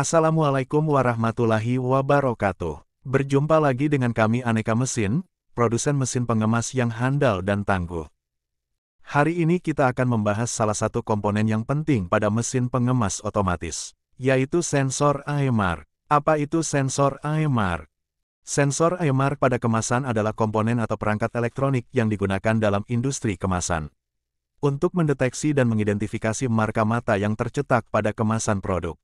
Assalamualaikum warahmatullahi wabarakatuh. Berjumpa lagi dengan kami Aneka Mesin, produsen mesin pengemas yang handal dan tangguh. Hari ini kita akan membahas salah satu komponen yang penting pada mesin pengemas otomatis, yaitu sensor AMR. Apa itu sensor AMR? Sensor AMR pada kemasan adalah komponen atau perangkat elektronik yang digunakan dalam industri kemasan untuk mendeteksi dan mengidentifikasi marka mata yang tercetak pada kemasan produk.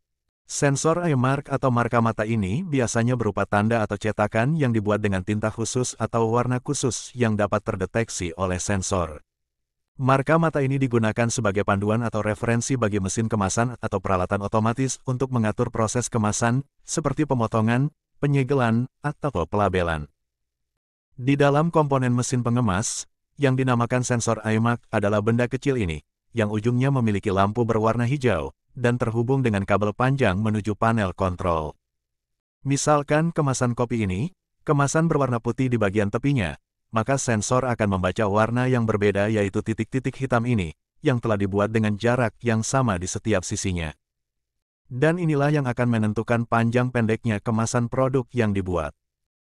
Sensor AMR atau marka mata ini biasanya berupa tanda atau cetakan yang dibuat dengan tinta khusus atau warna khusus yang dapat terdeteksi oleh sensor. Marka mata ini digunakan sebagai panduan atau referensi bagi mesin kemasan atau peralatan otomatis untuk mengatur proses kemasan, seperti pemotongan, penyegelan, atau pelabelan. Di dalam komponen mesin pengemas, yang dinamakan sensor AMR adalah benda kecil ini, yang ujungnya memiliki lampu berwarna hijau, dan terhubung dengan kabel panjang menuju panel kontrol. Misalkan kemasan kopi ini, kemasan berwarna putih di bagian tepinya, maka sensor akan membaca warna yang berbeda yaitu titik-titik hitam ini, yang telah dibuat dengan jarak yang sama di setiap sisinya. Dan inilah yang akan menentukan panjang pendeknya kemasan produk yang dibuat.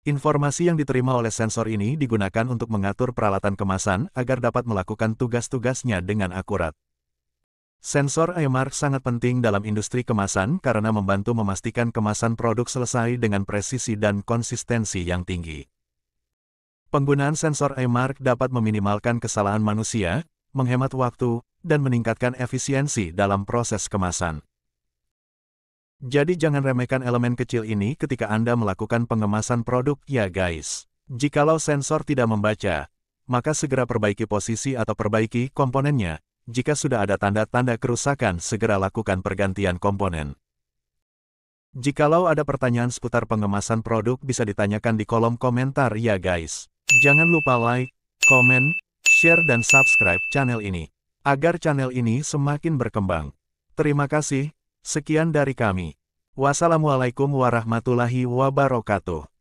Informasi yang diterima oleh sensor ini digunakan untuk mengatur peralatan kemasan agar dapat melakukan tugas-tugasnya dengan akurat. Sensor AMR sangat penting dalam industri kemasan karena membantu memastikan kemasan produk selesai dengan presisi dan konsistensi yang tinggi. Penggunaan sensor AMR dapat meminimalkan kesalahan manusia, menghemat waktu, dan meningkatkan efisiensi dalam proses kemasan. Jadi jangan remehkan elemen kecil ini ketika Anda melakukan pengemasan produk ya guys. Jikalau sensor tidak membaca, maka segera perbaiki posisi atau perbaiki komponennya. Jika sudah ada tanda-tanda kerusakan, segera lakukan pergantian komponen. Jikalau ada pertanyaan seputar pengemasan produk bisa ditanyakan di kolom komentar ya guys. Jangan lupa like, komen, share dan subscribe channel ini, agar channel ini semakin berkembang. Terima kasih, sekian dari kami. Wassalamualaikum warahmatullahi wabarakatuh.